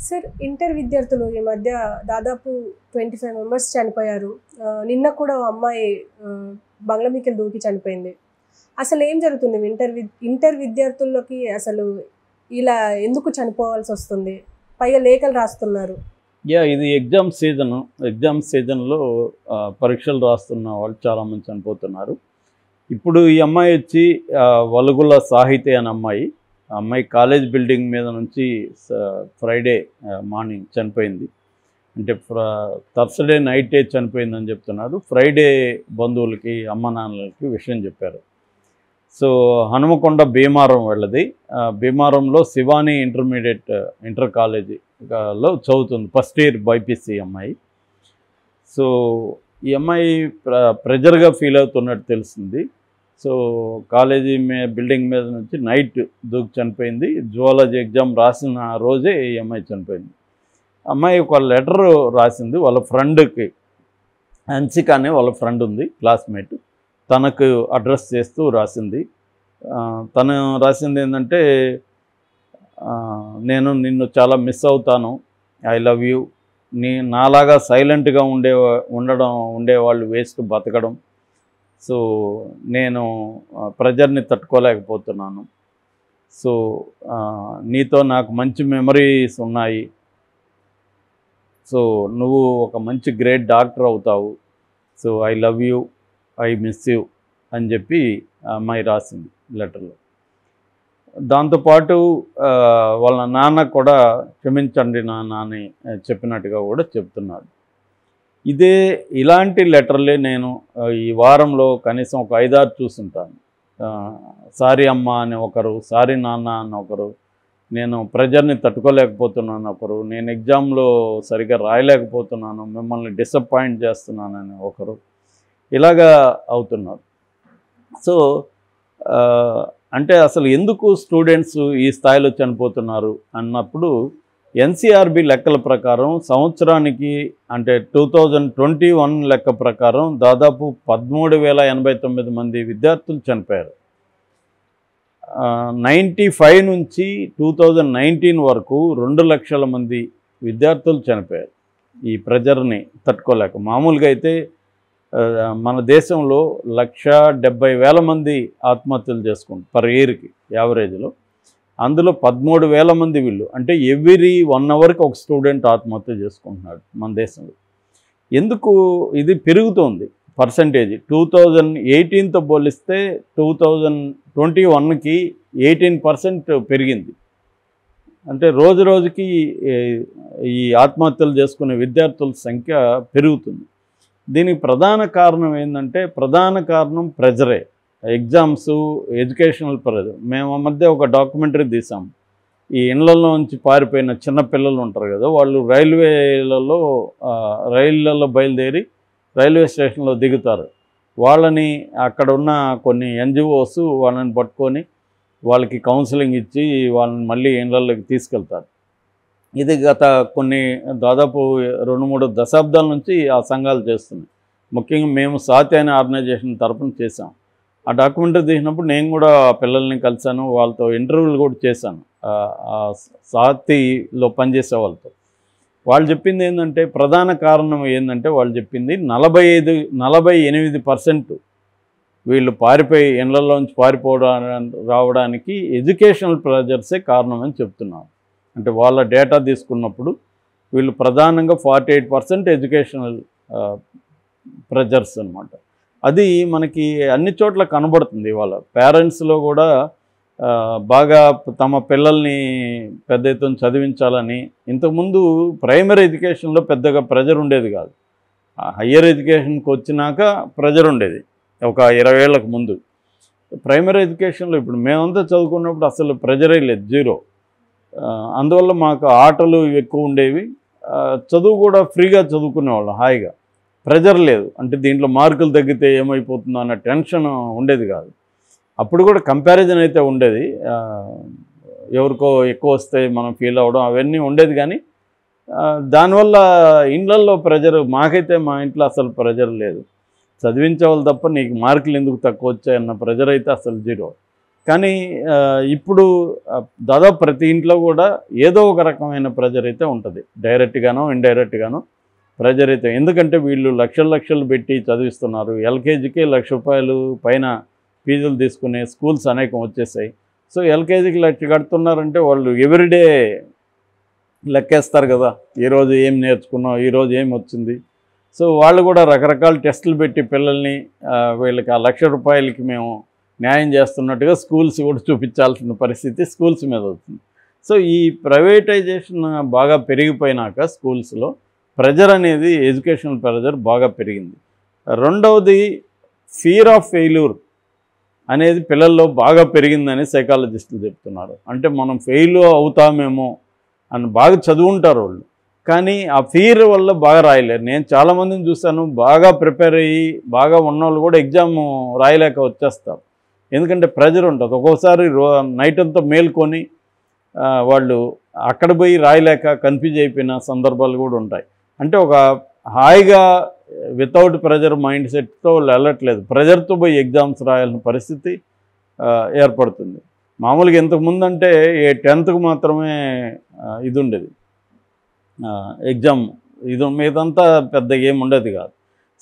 Sir inter విద్యార్థులు ఈ మధ్య దాదాపు 25 మెంబర్స్ చనిపోయారు. నిన్న కూడా ఓ అమ్మాయి బంగ్లామీకెళ్ళి దూకి చనిపోయింది. అసలు ఏం జరుగుతుంది? ఇంటర్ విద్యార్థుల్లోకి అసలు ఇలా ఎందుకు చనిపోవాల్సొస్తుంది? పైగా లేఖలు రాస్తున్నారు. ఇది ఎగ్జామ్ సీజన్లో పరీక్షలు రాస్తున్న వాళ్ళు చాలామంది చనిపోతున్నారు. ఇప్పుడు ఈ అమ్మాయి వచ్చి వలుగుల సాహితి అనే అమ్మాయి కాలేజ్ బిల్డింగ్ మీద నుంచి ఫ్రైడే మార్నింగ్ చనిపోయింది. అంటే థర్స్డే నైటే చనిపోయిందని చెప్తున్నారు. ఫ్రైడే బంధువులకి అమ్మ నాన్నలకి విషయం చెప్పారు. సో హనుమకొండ భీమారం వెళ్ళది. భీమారంలో శివాని ఇంటర్ కాలేజీలో చదువుతుంది. ఫస్ట్ ఇయర్ బైపీసీ అమ్మాయి. సో ఈ అమ్మాయి ప్రెజర్గా ఫీల్ అవుతున్నట్టు తెలిసింది. సో కాలేజీ బిల్డింగ్ మీద నుంచి నైట్ దూకి చనిపోయింది. జువాలజీ ఎగ్జామ్ రాసిన రోజే ఈ అమ్మాయి చనిపోయింది. అమ్మాయి ఒక లెటర్ రాసింది వాళ్ళ ఫ్రెండ్కి. హన్సిక అనే వాళ్ళ ఫ్రెండ్ ఉంది, క్లాస్మేట్. తనకు అడ్రస్ చేస్తూ రాసింది. తను రాసింది ఏంటంటే, నేను నిన్ను చాలా మిస్ అవుతాను, ఐ లవ్ యూ. నాలాగా సైలెంట్గా ఉండేవాళ్ళు వేస్ట్ బతకడం. సో నేను ప్రెజర్ని తట్టుకోలేకపోతున్నాను. సో నీతో నాకు మంచి మెమరీస్ ఉన్నాయి. సో నువ్వు ఒక మంచి గ్రేట్ డాక్టర్ అవుతావు. So I love you, I miss you అని చెప్పి అమ్మాయి రాసింది లెటర్లో. దాంతోపాటు వాళ్ళ నాన్న కూడా క్షమించండి నాన్న అని చెప్పినట్టుగా కూడా చెప్తున్నాడు. ఇలాంటి లెటర్లే నేను ఈ వారంలో కనీసం ఒక 5-6 చూసుంటాను. సారీ అమ్మ అని ఒకరు, సారీ నాన్న అని ఒకరు, నేను ప్రెజర్ని తట్టుకోలేకపోతున్నాను ఒకరు, నేను ఎగ్జామ్లో సరిగ్గా రాయలేకపోతున్నాను, మిమ్మల్ని డిసప్పాయింట్ చేస్తున్నానని ఒకరు, ఇలాగా అవుతున్నారు. సో అంటే అసలు ఎందుకు స్టూడెంట్స్ ఈ స్థాయిలో చనిపోతున్నారు అన్నప్పుడు ఎన్సీఆర్బీ లెక్కల ప్రకారం సంవత్సరానికి అంటే 2021 లెక్క ప్రకారం దాదాపు 13,089 మంది విద్యార్థులు చనిపోయారు. 95 నుంచి 2019 వరకు 2 లక్షల మంది విద్యార్థులు చనిపోయారు ఈ ప్రెజర్ని తట్టుకోలేక. మామూలుగా అయితే మన దేశంలో 1,70,000 మంది ఆత్మహత్యలు చేసుకుంటారు పర్ ఇయర్కి యావరేజ్లో. అందులో 13,000 మంది వీళ్ళు. అంటే ఎవ్రీ 1 అవర్కి ఒక స్టూడెంట్ ఆత్మహత్య చేసుకుంటున్నాడు మన దేశంలో. ఎందుకు ఇది పెరుగుతోంది పర్సంటేజ్? 2018తో పోలిస్తే 2021కి 18% పెరిగింది. అంటే రోజు రోజుకి ఈ ఆత్మహత్యలు చేసుకునే విద్యార్థుల సంఖ్య పెరుగుతుంది. దీనికి ప్రధాన కారణం ఏంటంటే, ప్రధాన కారణం ప్రెజరే. Exams, educational pressure. మేము మధ్య ఒక డాక్యుమెంటరీ తీసాం. ఈ ఇళ్లలో నుంచి పారిపోయిన చిన్న పిల్లలు ఉంటారు కదా, వాళ్ళు రైళ్లలో బయలుదేరి రైల్వే స్టేషన్లో దిగుతారు. వాళ్ళని అక్కడ ఉన్న కొన్ని ఎన్జిఓస్ వాళ్ళని పట్టుకొని వాళ్ళకి కౌన్సిలింగ్ ఇచ్చి వాళ్ళని మళ్ళీ ఇళ్లలోకి తీసుకెళ్తారు. ఇది గత దాదాపు 2-3 దశాబ్దాల నుంచి ఆ సంఘాలు చేస్తున్నాయి. ముఖ్యంగా మేము సాతి అనే ఆర్గనైజేషన్ తరఫున చేశాం. ఆ డాక్యుమెంటరీ తీసినప్పుడు నేను కూడా పిల్లల్ని కలిశాను, వాళ్ళతో ఇంటర్వ్యూలు కూడా చేశాను. సాతిలో పనిచేసే వాళ్ళతో. వాళ్ళు చెప్పింది ఏంటంటే, ప్రధాన కారణం ఏంటంటే, వాళ్ళు చెప్పింది 48% వీళ్ళు ఇళ్లలోంచి రావడానికి ఎడ్యుకేషనల్ ప్రెజర్సే కారణం అని చెప్తున్నారు. అంటే వాళ్ళ డేటా తీసుకున్నప్పుడు వీళ్ళు ప్రధానంగా 48% ఎడ్యుకేషనల్ ప్రెజర్స్ అన్నమాట. అది మనకి అన్ని చోట్ల కనబడుతుంది. వాళ్ళ పేరెంట్స్లో కూడా బాగా తమ పిల్లల్ని పెద్ద ఎత్తున చదివించాలని. ఇంతకుముందు ప్రైమరీ ఎడ్యుకేషన్లో పెద్దగా ప్రెజర్ ఉండేది కాదు. హయ్యర్ ఎడ్యుకేషన్కి వచ్చినాక ప్రెజర్ ఉండేది ఒక 20 ఏళ్ళకు ముందు. ప్రైమరీ ఎడ్యుకేషన్లో ఇప్పుడు మేమంతా చదువుకున్నప్పుడు అసలు ప్రెజరే లేదు, జీరో. అందువల్ల మాకు ఆటలు ఎక్కువ ఉండేవి, చదువు కూడా ఫ్రీగా చదువుకునేవాళ్ళం హాయిగా. ప్రెజర్ లేదు. అంటే దీంట్లో మార్కులు తగ్గితే ఏమైపోతుందో అన్న టెన్షన్ ఉండేది కాదు. అప్పుడు కూడా కంపారిజన్ అయితే ఉండేది, ఎవరికో ఎక్కువ వస్తే మనం ఫీల్ అవ్వడం అవన్నీ ఉండేది. కానీ దానివల్ల ఇళ్లల్లో ప్రెజర్, మాకైతే మా ఇంట్లో అసలు ప్రెజర్ లేదు. చదివించేవాళ్ళు తప్ప నీకు మార్కులు ఎందుకు తక్కువ వచ్చాయన్న ప్రెజర్ అయితే అసలు జీరో. కానీ ఇప్పుడు దాదాపు ప్రతి ఇంట్లో కూడా ఏదో ఒక రకమైన ప్రెజర్ అయితే ఉంటుంది, డైరెక్ట్గానో ఇండైరెక్ట్గానో ప్రెజర్ అయితే. ఎందుకంటే వీళ్ళు లక్షలు పెట్టి చదివిస్తున్నారు. ఎల్కేజీకి ₹1,00,000 పైన ఫీజులు తీసుకునే స్కూల్స్ అనేకం వచ్చేసాయి. సో ఎల్కేజీకి లక్ష కడుతున్నారంటే వాళ్ళు ఎవ్రీడే లెక్కేస్తారు కదా, ఈరోజు ఏం నేర్చుకున్నాం, ఈరోజు ఏం వచ్చింది. సో వాళ్ళు కూడా రకరకాల టెస్టులు పెట్టి పిల్లల్ని వీళ్ళకి ఆ ₹1,00,000కి మేము న్యాయం చేస్తున్నట్టుగా స్కూల్స్ కూడా చూపించాల్సిన పరిస్థితి స్కూల్స్ మీద అవుతుంది. సో ఈ ప్రైవేటైజేషన్ బాగా పెరిగిపోయినాక స్కూల్స్లో ప్రెజర్ అనేది, ఎడ్యుకేషనల్ ప్రెజర్ బాగా పెరిగింది. రెండవది ఫియర్ ఆఫ్ ఫెయిల్యూర్ అనేది పిల్లల్లో బాగా పెరిగిందని సైకాలజిస్టులు చెప్తున్నారు. అంటే మనం ఫెయిల్ అవుతామేమో అని బాగా చదువుంటారు వాళ్ళు, కానీ ఆ ఫియర్ వల్ల బాగా రాయలేరు. నేను చాలామందిని చూశాను, బాగా ప్రిపేర్ అయ్యి బాగా ఉన్నవాళ్ళు కూడా ఎగ్జామ్ రాయలేక వచ్చేస్తారు. ఎందుకంటే ప్రెజర్ ఉంటుంది. ఒక్కోసారి నైట్ అంతా మేల్కొని వాళ్ళు అక్కడ పోయి రాయలేక కన్ఫ్యూజ్ అయిపోయిన సందర్భాలు కూడా ఉంటాయి. అంటే ఒక హాయిగా వితౌట్ ప్రెజర్ మైండ్ సెట్తో వాళ్ళు వెళ్ళట్లేదు, ప్రెజర్తో పోయి ఎగ్జామ్స్ రాయాల్సిన పరిస్థితి ఏర్పడుతుంది. మామూలుగా ఇంతకుముందు అంటే 10th మాత్రమే ఇది ఉండేది, ఎగ్జామ్ ఇది మిగతంతా పెద్ద ఏం ఉండేది కాదు.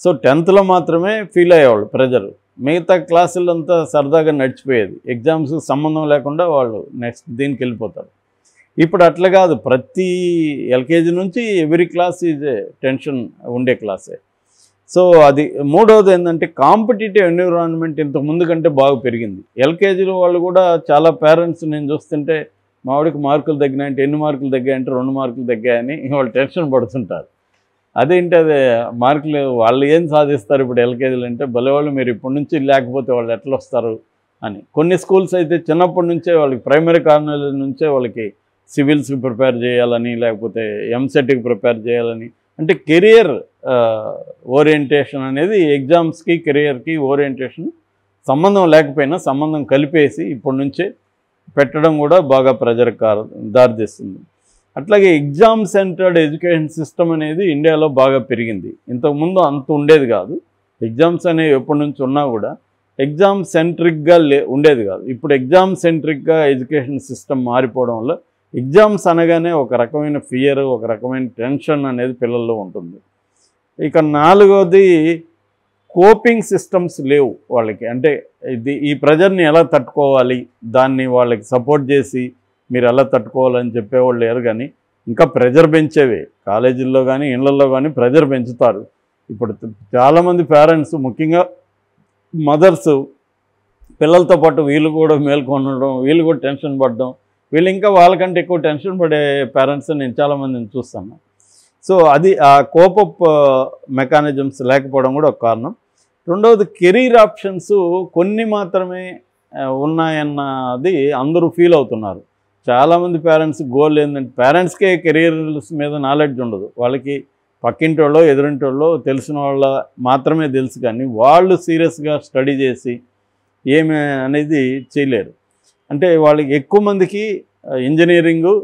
సో 10th మాత్రమే ఫీల్ అయ్యేవాళ్ళు ప్రెజర్, మిగతా క్లాసులంతా సరదాగా నడిచిపోయేది. ఎగ్జామ్స్కి సంబంధం లేకుండా వాళ్ళు నెక్స్ట్ దీనికి వెళ్ళిపోతారు. ఇప్పుడు అట్లా కాదు, ప్రతి ఎల్కేజీ నుంచి ఎవ్రీ క్లాస్ ఈజ్ టెన్షన్ ఉండే క్లాసే. సో అది మూడవది ఏంటంటే కాంపిటేటివ్ ఎన్విరాన్మెంట్ ఇంతకు ముందు కంటే బాగా పెరిగింది. ఎల్కేజీలో వాళ్ళు కూడా చాలా పేరెంట్స్ నేను చూస్తుంటే మావాడికి మార్కులు తగ్గినాయంటే, ఎన్ని మార్కులు తగ్గాయంటే 2 మార్కులు తగ్గాయని వాళ్ళు టెన్షన్ పడుతుంటారు. అదేంటి అదే మార్కులు వాళ్ళు ఏం సాధిస్తారు ఇప్పుడు ఎల్కేజీలు అంటే, భలేవాళ్ళు మీరు ఇప్పటి నుంచి లేకపోతే వాళ్ళు ఎట్లా వస్తారు అని. కొన్ని స్కూల్స్ అయితే చిన్నప్పటి నుంచే వాళ్ళకి ప్రైమరీ కాలేజ్ నుంచే వాళ్ళకి సివిల్స్కి ప్రిపేర్ చేయాలని, లేకపోతే ఎంసెట్కి ప్రిపేర్ చేయాలని, అంటే కెరియర్ ఓరియంటేషన్ అనేది ఎగ్జామ్స్కి కెరియర్కి ఓరియంటేషన్ సంబంధం లేకపోయినా సంబంధం కలిపేసి ఇప్పటి నుంచే పెట్టడం కూడా బాగా ప్రెజర్కి దారితీస్తుంది. అట్లాగే ఎగ్జామ్ సెంటర్డ్ ఎడ్యుకేషన్ సిస్టమ్ అనేది ఇండియాలో బాగా పెరిగింది. ఇంతకుముందు అంత ఉండేది కాదు. ఎగ్జామ్స్ అనేవి ఎప్పటి నుంచి ఉన్నా కూడా ఎగ్జామ్ సెంట్రిక్గా ఉండేది కాదు. ఇప్పుడు ఎగ్జామ్ సెంట్రిక్గా ఎడ్యుకేషన్ సిస్టమ్ మారిపోవడం వల్ల ఎగ్జామ్స్ అనగానే ఒక రకమైన ఫియర్, ఒక రకమైన టెన్షన్ అనేది పిల్లల్లో ఉంటుంది. ఇక 4వది కోపింగ్ సిస్టమ్స్ లేవు వాళ్ళకి. అంటే ఈ ప్రెజర్ని ఎలా తట్టుకోవాలి, దాన్ని వాళ్ళకి సపోర్ట్ చేసి మీరు ఎలా తట్టుకోవాలని చెప్పేవాళ్ళు లేరు. కానీ ఇంకా ప్రెజర్ పెంచేవే కాలేజీల్లో కానీ ఇళ్లలో కానీ ప్రెజర్ పెంచుతారు. ఇప్పుడు చాలామంది పేరెంట్స్, ముఖ్యంగా మదర్స్, పిల్లలతో పాటు వీళ్ళు కూడా మేల్కొనడం, వీళ్ళు కూడా టెన్షన్ పడడం, వీళ్ళు ఇంకా వాళ్ళకంటే ఎక్కువ టెన్షన్ పడే పేరెంట్స్ నేను చాలామందిని చూస్తాను. సో అది ఆ కోపప్ మెకానిజమ్స్ లేకపోవడం కూడా ఒక కారణం. రెండవది కెరీర్ ఆప్షన్స్ కొన్ని మాత్రమే ఉన్నాయన్నది అందరూ ఫీల్ అవుతున్నారు. చాలామంది పేరెంట్స్ గోల్ ఏంటంటే, పేరెంట్స్కే కెరీర్స్ మీద నాలెడ్జ్ ఉండదు. వాళ్ళకి పక్కింటి వాళ్ళో ఎదురింటి వాళ్ళో తెలిసిన వాళ్ళ మాత్రమే తెలుసు, కానీ వాళ్ళు సీరియస్గా స్టడీ చేసి ఏమి అనేది చేయలేరు. అంటే వాళ్ళకి ఎక్కువ మందికి ఇంజనీరింగు,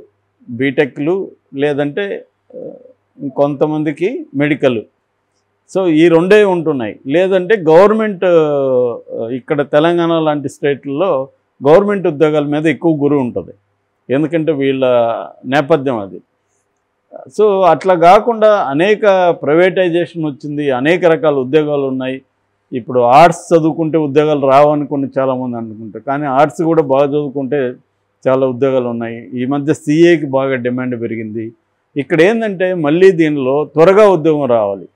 బీటెక్లు, లేదంటే కొంతమందికి మెడికల్. సో ఈ రెండే ఉంటున్నాయి. లేదంటే గవర్నమెంట్, ఇక్కడ తెలంగాణ లాంటి స్టేట్లలో గవర్నమెంట్ ఉద్యోగాల మీద ఎక్కువ గురి ఉంటుంది, ఎందుకంటే వీళ్ళ నేపథ్యం అది. సో అట్లా కాకుండా అనేక ప్రైవేటైజేషన్ వచ్చింది, అనేక రకాల ఉద్యోగాలు ఉన్నాయి. ఇప్పుడు ఆర్ట్స్ చదువుకుంటే ఉద్యోగాలు రావనుకుని చాలామంది అనుకుంటారు, కానీ ఆర్ట్స్ కూడా బాగా చదువుకుంటే చాలా ఉద్యోగాలు ఉన్నాయి. ఈ మధ్య సిఏకి బాగా డిమాండ్ పెరిగింది. ఇక్కడ ఏంటంటే మళ్ళీ దీనిలో త్వరగా ఉద్యోగం రావాలి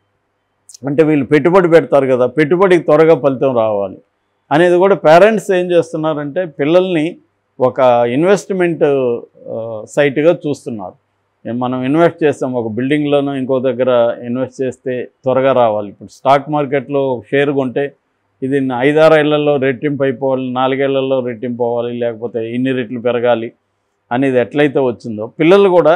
అంటే వీళ్ళు పెట్టుబడి పెడతారు కదా, పెట్టుబడికి త్వరగా ఫలితం రావాలి అనేది కూడా పేరెంట్స్ ఏం చేస్తున్నారంటే పిల్లల్ని ఒక ఇన్వెస్ట్మెంట్ సైట్గా చూస్తున్నారు. మనం ఇన్వెస్ట్ చేస్తాం ఒక బిల్డింగ్లోనో ఇంకో దగ్గర ఇన్వెస్ట్ చేస్తే త్వరగా రావాలి. ఇప్పుడు స్టాక్ మార్కెట్లో షేర్ కొంటే ఇది 5-6 ఏళ్లలో రెట్టింపు అయిపోవాలి, 4 ఏళ్లలో రెట్టింపు అవ్వాలి, లేకపోతే ఇన్ని రెట్లు పెరగాలి అనేది ఎట్లయితే వచ్చిందో పిల్లలు కూడా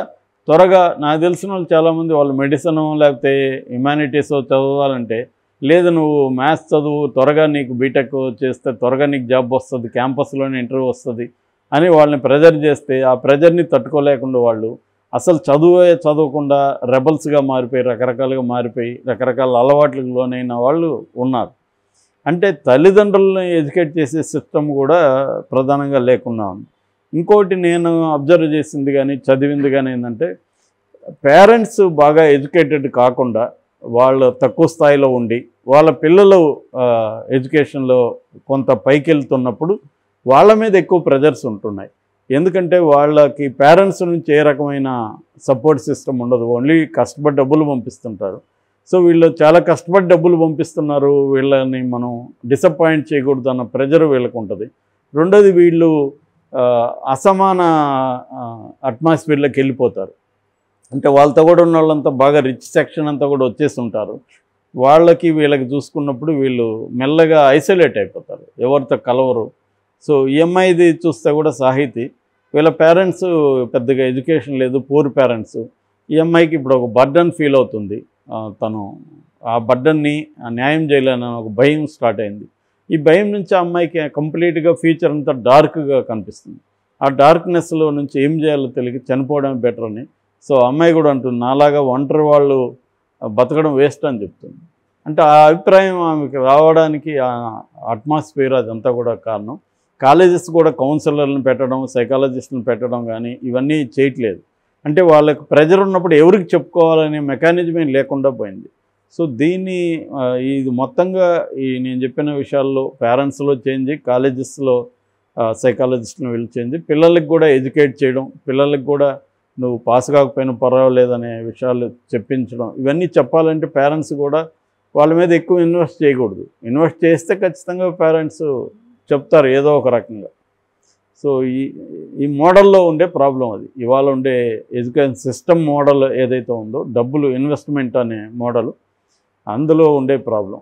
త్వరగా, నాకు తెలిసిన వాళ్ళు చాలామంది వాళ్ళు మెడిసిన్ లేకపోతే హ్యుమానిటీస్ చదవాలంటే, లేదు నువ్వు మ్యాథ్స్ చదువు, త్వరగా నీకు బీటెక్ చేస్తే త్వరగా నీకు జాబ్ వస్తుంది, క్యాంపస్లోనే ఇంటర్వ్యూ వస్తుంది అని వాళ్ళని ప్రెజర్ చేస్తే, ఆ ప్రెజర్ని తట్టుకోలేకుండా వాళ్ళు అసలు చదవకుండా రెబల్స్గా మారిపోయి, రకరకాలుగా మారిపోయి, రకరకాల అలవాట్లకు లోనైన వాళ్ళు ఉన్నారు. అంటే తల్లిదండ్రులను ఎడ్యుకేట్ చేసే సిస్టమ్ కూడా ప్రధానంగా లేకుండా ఉంది. ఇంకోటి నేను అబ్జర్వ్ చేసింది కానీ చదివింది కానీ ఏంటంటే, పేరెంట్స్ బాగా ఎడ్యుకేటెడ్ కాకుండా వాళ్ళు తక్కువ స్థాయిలో ఉండి వాళ్ళ పిల్లలు ఎడ్యుకేషన్లో కొంత పైకి వెళ్తున్నప్పుడు వాళ్ళ మీద ఎక్కువ ప్రెజర్స్ ఉంటున్నాయి. ఎందుకంటే వాళ్ళకి పేరెంట్స్ నుంచి ఏ రకమైన సపోర్ట్ సిస్టమ్ ఉండదు, ఓన్లీ కష్టపడి డబ్బులు పంపిస్తుంటారు. సో వీళ్ళు చాలా కష్టపడి డబ్బులు పంపిస్తున్నారు, వీళ్ళని మనం డిసప్పాయింట్ చేయకూడదు అన్న ప్రెజర్ వీళ్ళకు ఉంటుంది. రెండోది, వీళ్ళు అసమాన అట్మాస్ఫియర్లోకి వెళ్ళిపోతారు. అంటే వాళ్ళతో కూడా ఉన్న వాళ్ళంతా బాగా రిచ్ సెక్షన్ అంతా కూడా వచ్చేసి ఉంటారు. వాళ్ళకి వీళ్ళకి చూసుకున్నప్పుడు వీళ్ళు మెల్లగా ఐసోలేట్ అయిపోతారు, ఎవరితో కలవరు. సో ఈ అమ్మాయిది చూస్తే కూడా సాహితీ, వీళ్ళ పేరెంట్స్ పెద్దగా ఎడ్యుకేషన్ లేదు, పూర్ పేరెంట్స్. ఈ అమ్మాయికి ఇప్పుడు ఒక బర్డన్ ఫీల్ అవుతుంది. తను ఆ బర్డన్ని న్యాయం చేయలేని ఒక భయం స్టార్ట్ అయింది. ఈ భయం నుంచి ఆ అమ్మాయికి కంప్లీట్గా ఫ్యూచర్ అంతా డార్క్గా కనిపిస్తుంది. ఆ డార్క్నెస్లో నుంచి ఏం చేయాలో తెలియక చనిపోవడం బెటర్ అని. సో అమ్మాయి కూడా అంటుంది, నాలాగా ఒంటరి వాళ్ళు బతకడం వేస్ట్ అని చెప్తుంది. అంటే ఆ అభిప్రాయం ఆమెకి రావడానికి ఆ అట్మాస్ఫియర్ అదంతా కూడా కారణం. కాలేజెస్ కూడా కౌన్సిలర్లను పెట్టడం, సైకాలజిస్టులను పెట్టడం కానీ ఇవన్నీ చేయట్లేదు. అంటే వాళ్ళకి ప్రెజర్ ఉన్నప్పుడు ఎవరికి చెప్పుకోవాలనే మెకానిజమే లేకుండా పోయింది. సో దీన్ని ఇది మొత్తంగా ఈ నేను చెప్పిన విషయాల్లో పేరెంట్స్లో చేంజ్, కాలేజెస్లో సైకాలజిస్టులను వీళ్ళు చేంజ్, పిల్లలకి కూడా ఎడ్యుకేట్ చేయడం, పిల్లలకి కూడా నువ్వు పాస్ కాకపోయినా పర్వాలేదనే విషయాలు చెప్పించడం, ఇవన్నీ చెప్పాలంటే పేరెంట్స్ కూడా వాళ్ళ మీద ఎక్కువ ఇన్వెస్ట్ చేయకూడదు. ఇన్వెస్ట్ చేస్తే ఖచ్చితంగా పేరెంట్స్ చెప్తారు ఏదో ఒక రకంగా. సో ఈ మోడల్లో ఉండే ప్రాబ్లం అది. ఇవాళ ఉండే ఎడ్యుకేషన్ సిస్టమ్ మోడల్ ఏదైతే ఉందో, డబ్బులు ఇన్వెస్ట్మెంట్ అనే మోడల్, అందులో ఉండే ప్రాబ్లం.